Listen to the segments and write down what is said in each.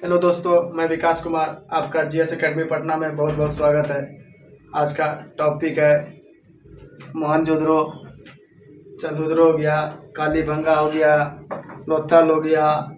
Hello दोस्तों, मैं विकास कुमार। आपका जीएस एकेडमी पटना में बहुत बहुत स्वागत है। आज का टॉपिक है मोहनजोदड़ो। चंद्रद्रो हो गया, कालीबंगा हो गया, लोथल हो गया,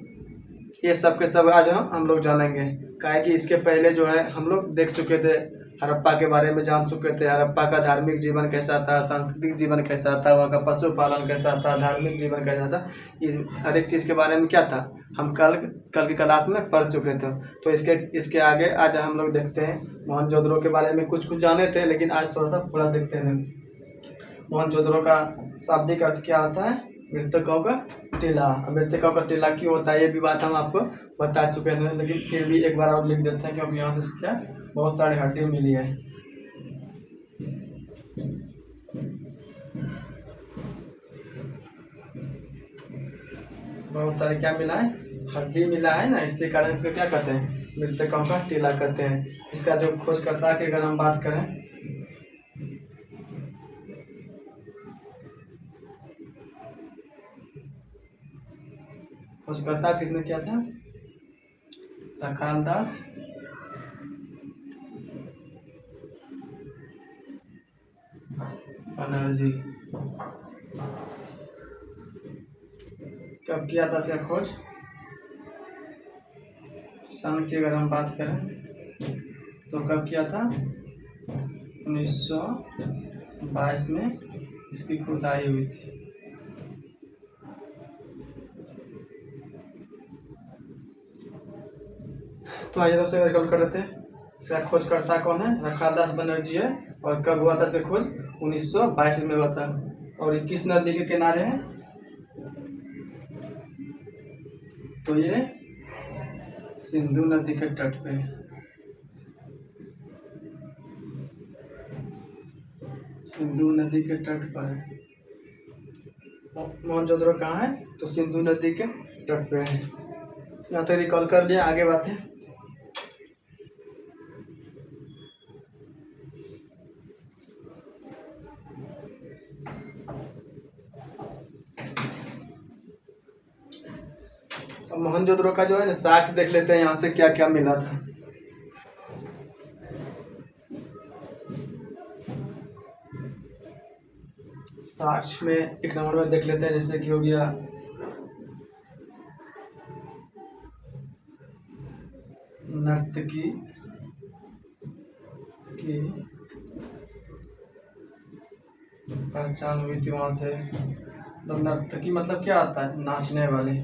ये सब के सब आज हम लोग जानेंगे। काहे कि इसके पहले जो है हम लोग देख चुके थे, हड़प्पा के बारे में जान चुके थे। हड़प्पा का धार्मिक जीवन कैसा था, सांस्कृतिक जीवन कैसा था, वहाँ का पशुपालन कैसा था, धार्मिक जीवन कैसा था, इस हर एक चीज़ के बारे में क्या था हम कल की क्लास में पढ़ चुके थे। तो इसके आगे आज हम लोग देखते हैं। मोहनजोदड़ो के बारे में कुछ जाने थे, लेकिन आज थोड़ा सा पूरा देखते हैं। मोहनजोदड़ो का शाब्दिक अर्थ क्या होता है? मृतकों का टीला। मृतकों का टीला क्यों होता है ये भी बात हम आपको बता चुके हैं, लेकिन फिर भी एक बार और लिख देते हैं क्योंकि यहाँ से क्या बहुत सारी हड्डी मिली है। बहुत सारी क्या मिला है? हड्डी मिला है ना, इसके कारण से क्या कहते हैं? मृतकों का टीला कहते हैं। इसका जो खोजकर्ता की अगर हम बात करें, खोजकर्ता किसने किया था? रखालदास बनर्जी। कब किया था इसका खोज? सन की अगर हम बात करें तो कब किया था? 1922 में इसकी खुदाई हुई थी। तो आइए दोस्तों रिकॉर्ड कर देते हैं। इसका खोजकर्ता कौन है? रखालदास बनर्जी है। और कब हुआ था इसका खोज? 1922 में हुआ था। और ये किस नदी के किनारे है? तो ये सिंधु नदी के तट पे है। सिंधु नदी के तट पर है। मोहनजोदड़ो कहाँ है? तो सिंधु नदी के तट पे है। यहाँ तक रिकॉल कर लिया, आगे बात है। अब मोहनजोदड़ो का जो है ना साक्ष्य देख लेते हैं, यहाँ से क्या क्या मिला था। साक्ष्य में एक नंबर में देख लेते हैं, जैसे कि हो गया नर्तकी की पहचान हुई थी वहां से। तो नर्तकी मतलब क्या आता है? नाचने वाली,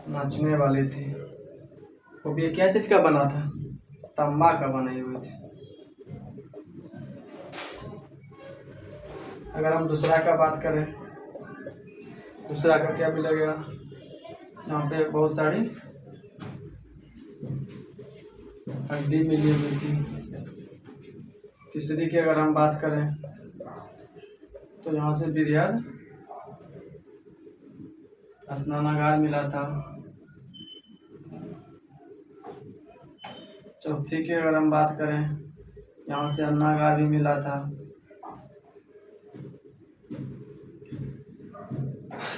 नाचने वाली थी। वो भी क्या चीज का बना था? तंबा का बनाई हुई थी। अगर हम दूसरा का बात करें, दूसरा का क्या मिलेगा? यहाँ पे बहुत सारी हड्डी मिली हुई थी। तीसरी की अगर हम बात करें तो यहाँ से बिरयाद स्नानागार मिला था। चौथी की अगर हम बात करें, यहाँ से अन्नागार भी मिला था।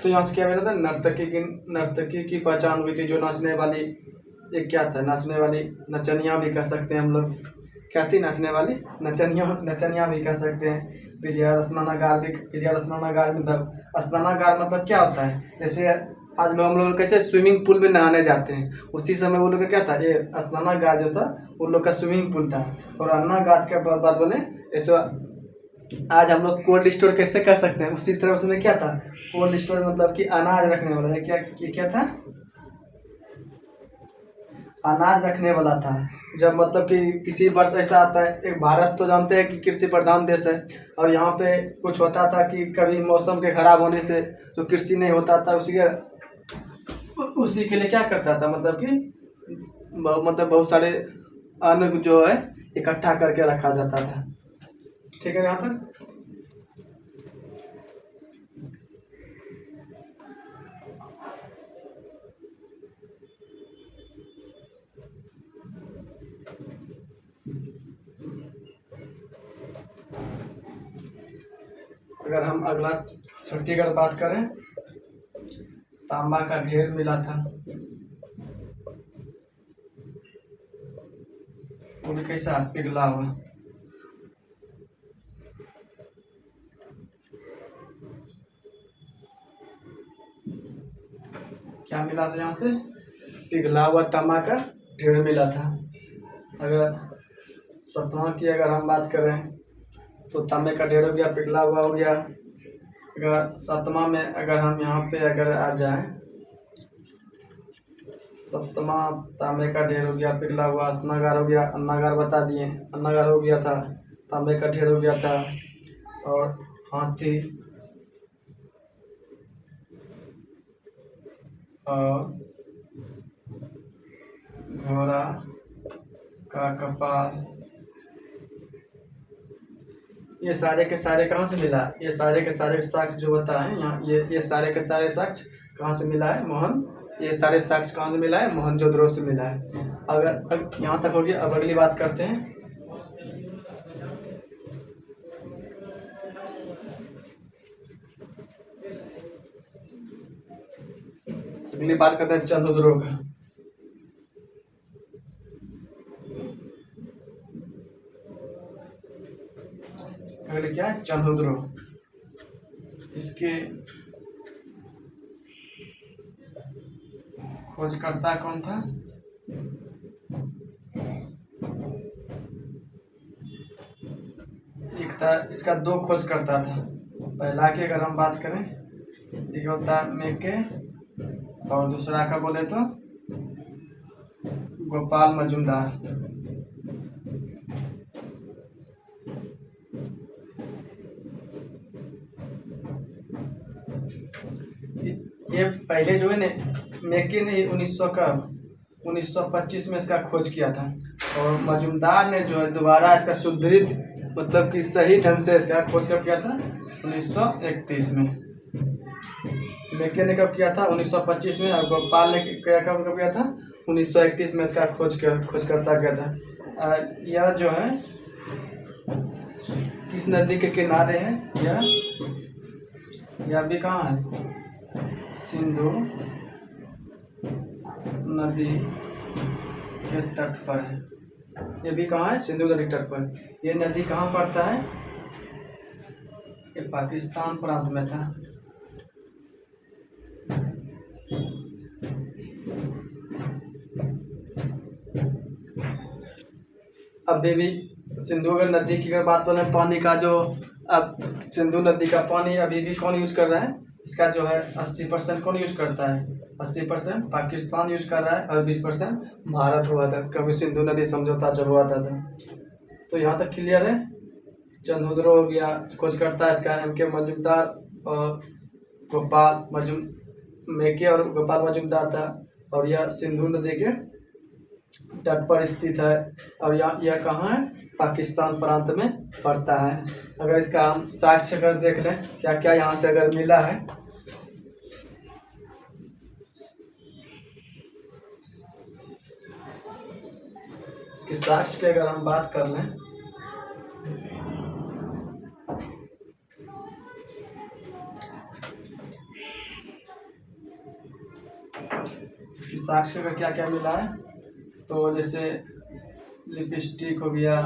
तो यहाँ से क्या मिला था? नर्तकी की पहचान हुई थी, जो नाचने वाली। ये क्या था? नाचने वाली नचनिया भी कह सकते हैं हम लोग। क्या थी? नाचने वाली नचनिया भी कह सकते हैं। बिरयाद स्नानागार मतलब स्नानागार मतलब क्या होता है? जैसे आज लोग हम लोग कैसे स्विमिंग पूल में नहाने जाते हैं, उसी समय वो लोग का क्या था? ये स्नानागार जो था वो लोग का स्विमिंग पूल था। और अन्नागार के बाद बोले ऐसे आज हम लोग कोल्ड स्टोर कैसे कर सकते हैं, उसी तरह उसमें क्या था? कोल्ड स्टोर मतलब कि अनाज रखने वाला है। क्या था? अनाज रखने वाला था। जब मतलब कि किसी वर्ष ऐसा आता है, एक भारत तो जानते हैं कि कृषि प्रधान देश है, और यहाँ पे कुछ होता था कि कभी मौसम के खराब होने से जो कृषि नहीं होता था, उसी के लिए क्या करता था? मतलब कि बहुत सारे अन्न जो है इकट्ठा करके रखा जाता था। ठीक है यहाँ तक। अगर हम अगला छुट्टी की बात करें तांबा का ढेर मिला था, वो भी कैसा, पिघला हुआ। क्या मिला था यहाँ से, पिघला हुआ तांबा का ढेर मिला था। अगर सतवां की अगर हम बात करें तो तांबे का ढेर हो गया, पिघला हुआ हो गया। अगर सतवां में अगर हम यहाँ पे अगर आ जाए, सप्तमा तांबे का ढेर हो गया, पिघला हुआ। अस्नागार हो गया, अन्नागार बता दिए, अन्नागार हो गया था, तांबे का ढेर हो गया था। और हाथी और घोड़ा का कपाल, ये सारे के सारे कहाँ से मिला, ये सारे के सारे साक्ष्य जो होता है यहाँ, ये सारे के सारे साक्ष्य कहाँ से मिला है, ये सारे साक्ष्य कहाँ से मिला है, मोहनजोदड़ो से मिला है। अगर यहाँ तक हो गया, अब अगली बात करते हैं। अगली बात करते हैं चंद्रद्रोह का। अगले क्या है, चंद्रद्रोह। इसके खोजकर्ता कौन था, एक था, इसका दो खोजकर्ता था। पहला की अगर हम बात करें, एक होता है मेके और दूसरा का बोले तो गोपाल मजुमदार। ये पहले जो है ने मेके ने 1925 में इसका खोज किया था, और मजुमदार ने जो है दोबारा इसका सुदृढ़ मतलब कि सही ढंग से इसका खोज कब किया था, 1931 में। मेके ने कब किया था, 1925 में, और गोपाल ने कब किया था, 1931 में इसका खोजकर्ता किया था। यह जो है किस नदी के किनारे है, यह भी कहाँ है, सिंधु नदी के तट पर है। ये भी कहाँ है, सिंधु नदी तट पर। ये नदी कहाँ पड़ता है, ये पाकिस्तान प्रांत में था। अभी भी सिंधु नदी की अगर बात करें, पानी का जो, अब सिंधु नदी का पानी अभी भी कौन यूज कर रहा है, इसका जो है 80% कौन यूज करता है, 80% पाकिस्तान यूज कर रहा है, और 20% भारत हुआ था कभी सिंधु नदी समझौता जब हुआ था। तो यहाँ तक क्लियर है। चंद्रद्रोह हो गया, खोजकर्ता इसका M.K. मजुमदार और मेके और गोपाल मजुमदार था, और यह सिंधु नदी के तट पर स्थित है, और यह कहाँ है, पाकिस्तान प्रांत में पड़ता है। अगर इसका हम साक्ष्य अगर देख लें, क्या क्या यहाँ से अगर मिला है, इसके साक्ष्य की अगर हम बात कर लें, इसकी साक्ष्य का क्या क्या मिला है, तो जैसे लिपस्टिक हो गया,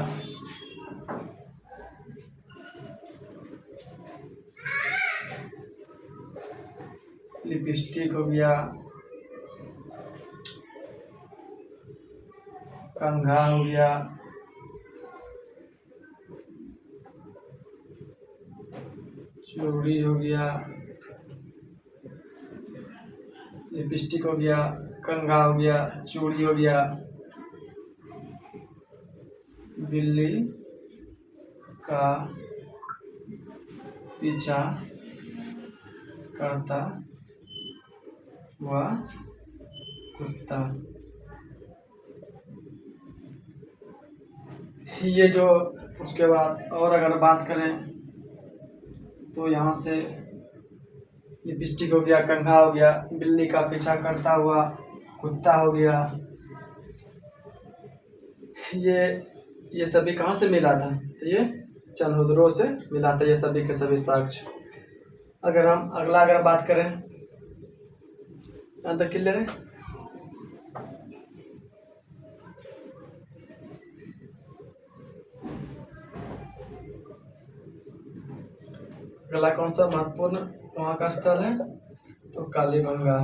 कंघा हो गया, चूड़ी हो गया, लिपस्टिक हो गया, कंघा हो गया, चूड़ी हो गया, बिल्ली का पीछा करता हुआ कुत्ता। ये जो, उसके बाद और अगर बात करें तो यहाँ से लिपस्टिक हो गया, कंघा हो गया, बिल्ली का पीछा करता हुआ कुत्ता हो गया, ये सभी कहाँ से मिला था, तो ये चंद्रद्रोह से मिला था, ये सभी के सभी साक्ष्य। अगर हम अगला बात करें यहाँ तक क्लियर है। अगला कौन सा महत्वपूर्ण वहाँ का स्थल है, तो कालीबंगा।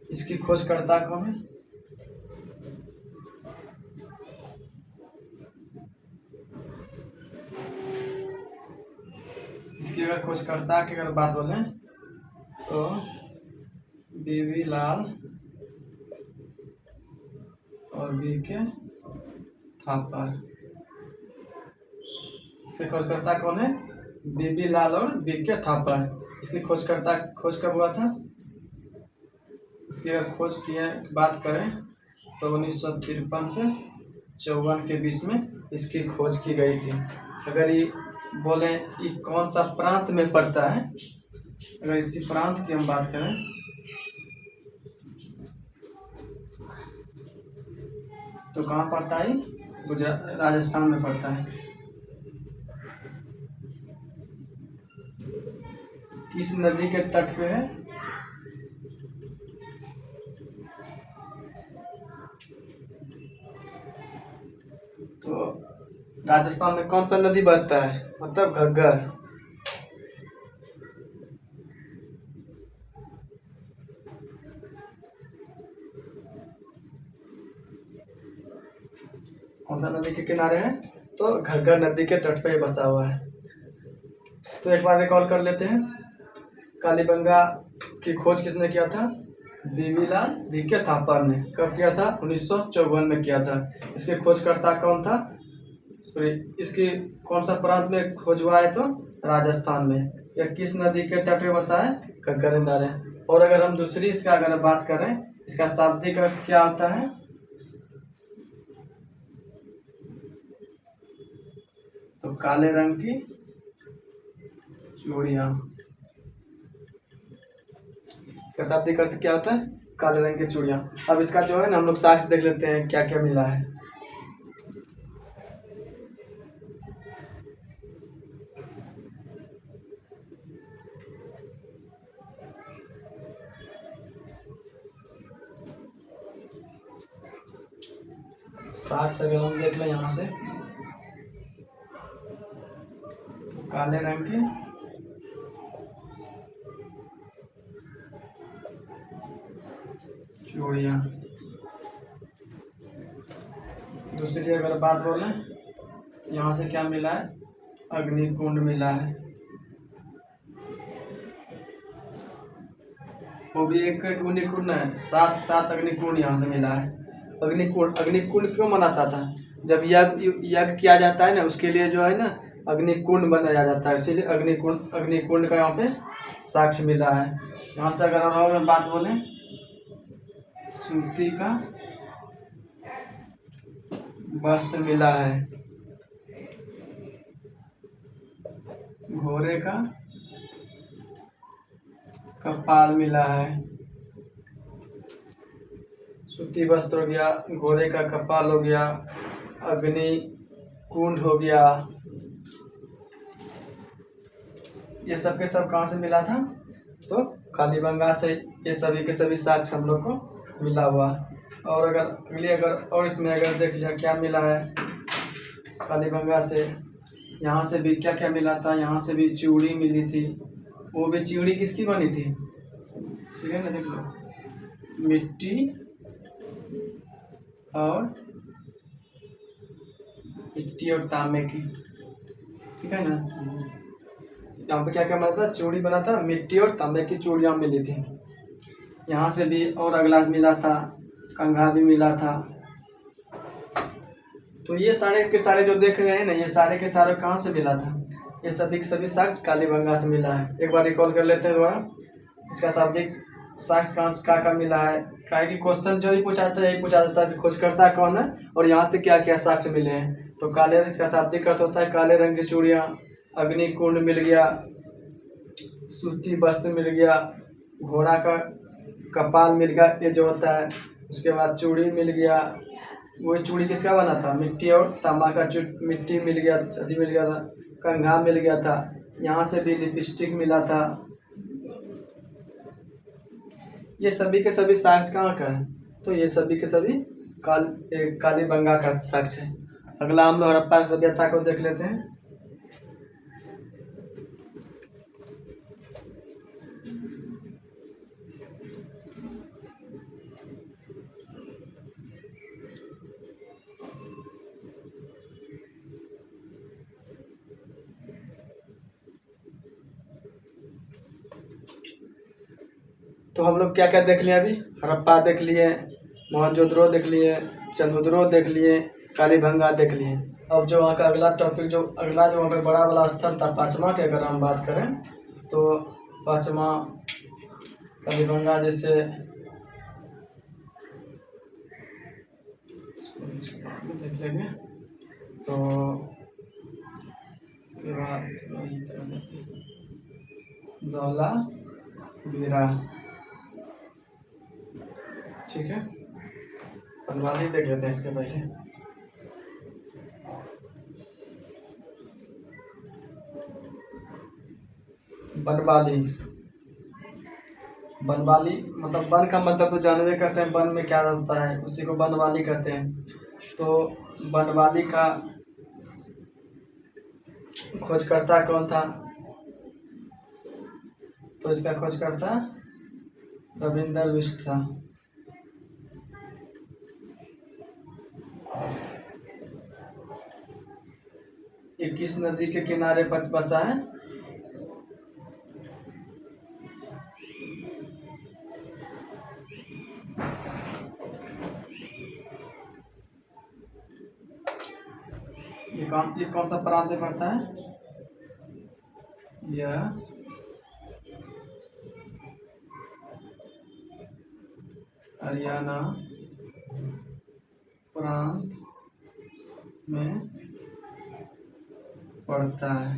इसकी खोजकर्ता कौन है, इसकी अगर खोजकर्ता की अगर बात बोले तो बीवी लाल और बी के थापर। इसके खोजकर्ता कौन है, बीबी लाल और बी के थापर। इसकी खोज कब हुआ था, इसकी अगर खोज की बात करें तो 1953 से 54 के बीच में इसकी खोज की गई थी। अगर ये बोले ये कौन सा प्रांत में पड़ता है, अगर इसकी प्रांत की हम बात करें तो कहाँ पड़ता है, गुजरात राजस्थान में पड़ता है। किस नदी के तट पे है, तो राजस्थान में कौन सा नदी बहता है, मतलब घग्गर। कौन सा नदी के किनारे है, तो घग्गर नदी के तट पे बसा हुआ है। तो एक बार रिकॉल कर लेते हैं, कालीबंगा की खोज किसने किया था, बीबी लाल बी के थापर ने। कब किया था, 1954 में किया था। इसके खोजकर्ता कौन था, सॉरी इसकी कौन सा प्रांत में खोज हुआ है, तो राजस्थान में। यह किस नदी के तट पे बसा है, घग्गर किनारे। और अगर हम दूसरी इसका अगर बात करें, इसका शाब्दिक अर्थ क्या होता है, तो काले रंग की चूड़ियाँ। इसका शाब्दिक अर्थ क्या होता है, काले रंग की चूड़ियाँ। अब इसका जो है ना हम लोग साक्ष्य देख लेते हैं क्या क्या मिला है। साक्ष्य अगर हम देख लें यहाँ से, काले रंग की चूड़ियाँ। दूसरी अगर बात बोलें तो यहाँ से क्या मिला है, अग्निकुंड मिला है। वो भी एक अग्निकुंड है, सात अग्निकुंड यहाँ से मिला है। अग्निकुंड क्यों मनाता था, जब यज्ञ किया जाता है ना, उसके लिए जो है ना अग्निकुंड बनाया जाता है, इसीलिए अग्निकुंड का यहाँ पे साक्ष्य मिला है। यहाँ से अगर हम बात बोलें, सूती का वस्त्र मिला है, घोड़े का कपाल मिला है। सूती वस्त्र हो गया, घोड़े का कपाल हो गया, अग्नि कुंड हो गया। ये सब के सब कहाँ से मिला था, तो कालीबंगा से ये सभी के सभी साक्ष्य हम लोग को मिला हुआ। और अगर इसमें अगर देख लिया क्या मिला है कालीबंगा से, यहाँ से भी क्या क्या मिला था, यहाँ से भी चूड़ी मिली थी। वो भी चूड़ी किसकी बनी थी, ठीक है ना, देख लो, मिट्टी और तांबे की, ठीक है ना। यहाँ पे क्या क्या बना था, चूड़ी बना था, मिट्टी और तांबे की चूड़ियाँ मिली थी। यहाँ से भी और अगला मिला था, कंघा भी मिला था। तो ये सारे के सारे जो देख रहे हैं ना, ये सारे के सारे कहाँ से मिला था, ये सभी के सभी साक्ष्य कालीबंगा से मिला है। एक बार रिकॉल कर लेते हैं दोबारा, इसका शाब्दिक साक्ष्य कहाँ का मिला है। क्या कि क्वेश्चन जो ही पूछा जाता है यही पूछा जाता है, खोजकर्ता कौन है और यहाँ से क्या क्या साक्ष्य मिले हैं। तो काले, इसका शाब्दिक अर्थ होता है काले रंग की चूड़ियाँ, अग्निकुंड मिल गया, सूती वस्त्र मिल गया, घोड़ा का कपाल मिल गया, ये जो होता है। उसके बाद चूड़ी मिल गया, वही चूड़ी किसका बना था, मिट्टी और तांबा का मिट्टी मिल गया, मिल गया था। कंघा मिल गया था, यहाँ से भी लिपस्टिक मिला था। ये सभी के सभी साक्ष्य कहाँ का है? तो ये सभी के सभी कालीबंगा का साक्ष्य है। अगला हम लोग हड़प्पा की सभ्यता को देख लेते हैं। तो हम लोग क्या क्या देख लिए? अभी हड़प्पा देख लिए, मोहनजोदड़ो देख लिए, चंद्रद्रोह देख लिए, कालीबंगा देख लिए। अब जो वहाँ का अगला टॉपिक, जो वहाँ पे बड़ा वाला स्थल था पाँचवा की अगर हम बात करें तो पाँचवा कालीबंगा जैसे देख लेंगे। तो उसके बाद दौला वीरा, ठीक है। बनवाली देख लेते हैं इसके पहले। बनवाली, बनवाली मतलब वन का मतलब तो जानवे करते हैं, वन में क्या रहता है उसी को बनवाली कहते हैं। तो बनवाली का खोजकर्ता कौन था? तो इसका खोजकर्ता रविंद्र बिष्ट था। ये किस नदी के किनारे पर बसा है? ये कौन सा प्रांत में पड़ता है? यह हरियाणा प्रांत में पड़ता है।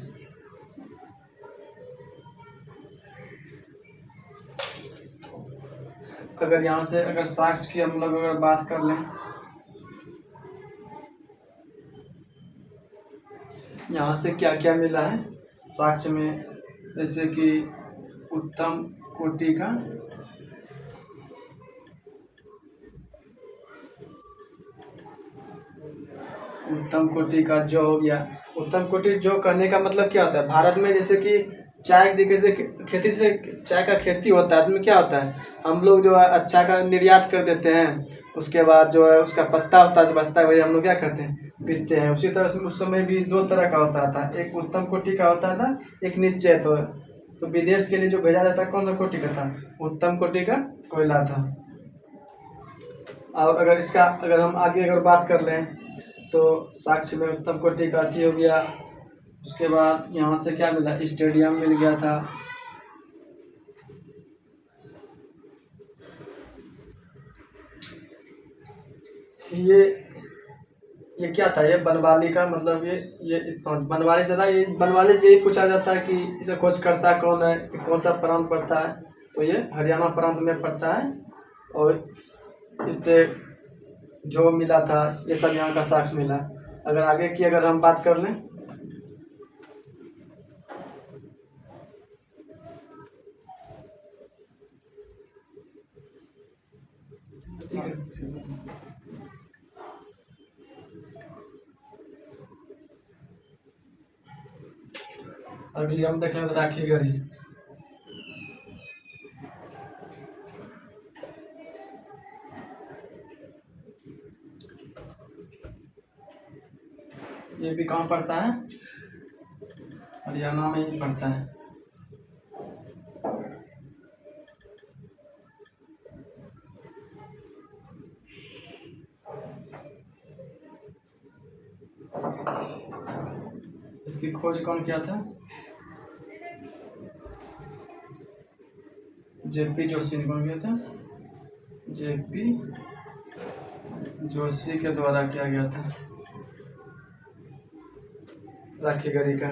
अगर यहाँ से अगर साक्ष्य की हम लोग अगर बात कर लें, यहाँ से क्या क्या मिला है साक्ष्य में? जैसे कि उत्तम कोटि का जो हो गया। उत्तम कोटि जो कहने का मतलब क्या होता है? भारत में जैसे कि चाय से खेती से चाय का खेती होता है, तो क्या होता है हम लोग जो है अच्छा का निर्यात कर देते हैं, उसके बाद जो है उसका पत्ता होता है जो बचता है वही हम लोग क्या करते हैं, पीते हैं। उसी तरह से उस समय भी दो तरह का होता था, एक उत्तम कोटि का होता था, एक निश्चय। तो विदेश के लिए जो भेजा जाता है कौन सा कोटि का था? उत्तम कोटि का कोयला था। और अगर हम आगे अगर बात कर लें तो साक्ष्य में उत्तम कोटि का अथी हो गया। उसके बाद यहाँ से क्या मिला? स्टेडियम मिल गया था। ये क्या था? ये बनवाली का मतलब ये बनवाली से था। ये बनवाली से ही पूछा जाता है कि इसे खोजकर्ता कौन है, कौन सा प्रांत पड़ता है? तो ये हरियाणा प्रांत में पड़ता है। और इससे जो मिला था ये सब यहाँ का साक्ष्य मिला। अगर आगे की अगर हम बात कर लें, ठीक है। अगली हम देख लें राखी गढ़ी। ये भी कहाँ पड़ता है? हरियाणा में ही पड़ता है। इसकी खोज कौन किया था? जेपी जोशी ने कौन किया था? जेपी जोशी के द्वारा किया गया था राखी गढ़ी का।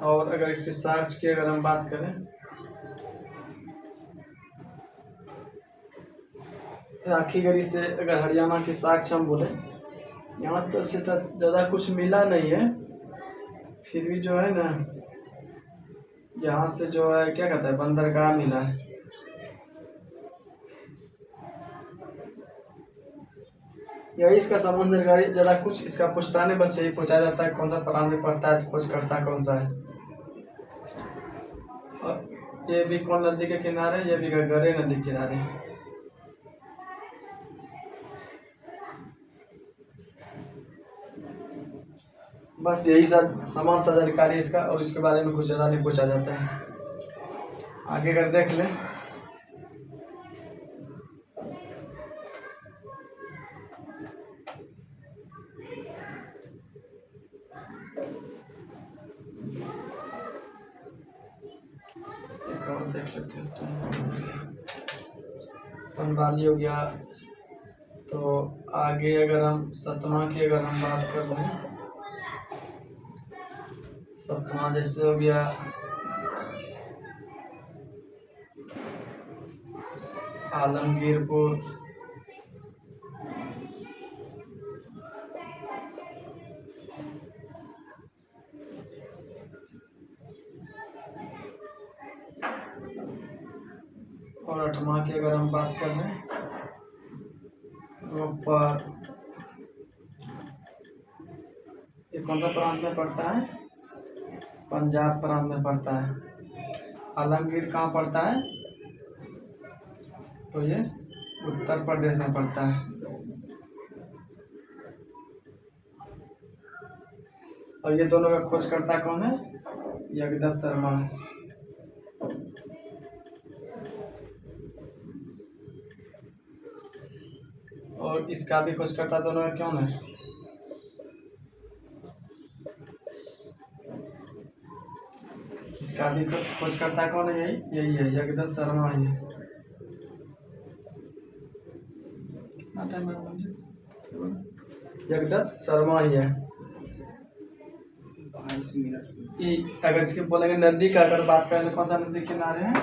और अगर इसके साक्ष्य की अगर हम बात करें, राखी गढ़ी से अगर हरियाणा के साक्ष्य हम बोले, यहाँ तो से ज़्यादा कुछ मिला नहीं है, फिर भी जो है ना, यहाँ से जो है क्या कहता है, बंदरगाह मिला है। यही इसका समुद्र गाड़ी ज़्यादा कुछ इसका पूछता नहीं, बस यही पूछा जाता है कौन सा प्रांत में पड़ता है, खोज करता कौन सा है। और ये भी कौन नदी के किनारे, ये भी घग्गरे नदी के किनारे। बस यही सब समान सा जानकारी इसका, और इसके बारे में कुछ ज़्यादा नहीं पूछा जाता है। आगे कर देख लें। एक और देख सकते हो पनवाली हो गया। तो आगे अगर हम सतमा की अगर हम बात कर लें, सतमा जैसे हो गया आलमगीरपुर, और अठमा की अगर हम बात कर लें रोपर। ये कौन सा प्रांत में पड़ता है, पंजाब प्रांत में पड़ता है। आलमगीर कहाँ पड़ता है, तो ये उत्तर प्रदेश में पड़ता है। और ये दोनों का खोजकर्ता कौन है, जगदत्त शर्मा है। और इसका भी खोजकर्ता दोनों का कौन है, इसका भी खोजकर्ता कौन है, यही है जगदत्त शर्मा ही है। जगदत्त शर्मा ही है। अगर इसके बोलेंगे नदी का अगर बात करें तो कौन सा नदी किनारे है,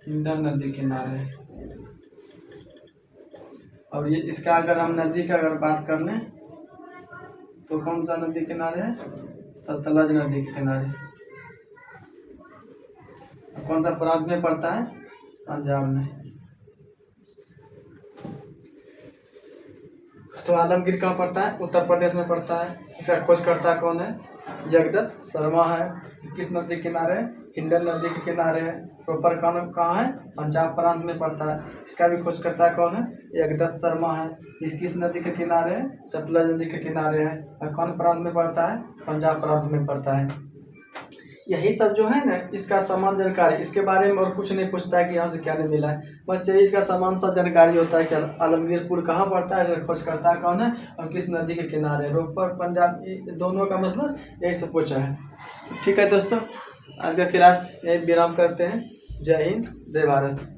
हिंडन नदी किनारे है। और ये इसका अगर हम नदी का अगर बात कर लें तो कौन सा नदी किनारे है, सतलज नदी के किनारे। कौन सा प्रांत में पड़ता है, पंजाब में। तो आलमगीर कहाँ पड़ता है, उत्तर प्रदेश में पड़ता है। इसका खोजकर्ता कौन है, जगदत्त शर्मा है। किस नदी के किनारे, हिंडन नदी के किनारे है। रोपर कहाँ है, पंजाब प्रांत में पड़ता है। इसका भी खोजकर्ता कौन है, जगदत्त शर्मा है। इस किस नदी के किनारे है, सतलज नदी के किनारे है। और कौन प्रांत में पड़ता है, पंजाब प्रांत में पड़ता है। यही सब जो है ना इसका समान जानकारी, इसके बारे में और कुछ नहीं पूछता है कि यहाँ से क्या नहीं मिला है। बस यही इसका समान सा जानकारी होता है कि आलमगीरपुर कहाँ पड़ता है, इसका खोजकर्ता कौन है और किस नदी के किनारे। रोपर पंजाब दोनों का मतलब यही सब पूछा है। ठीक है दोस्तों, आज का क्लास यही विराम करते हैं। जय हिंद, जय भारत।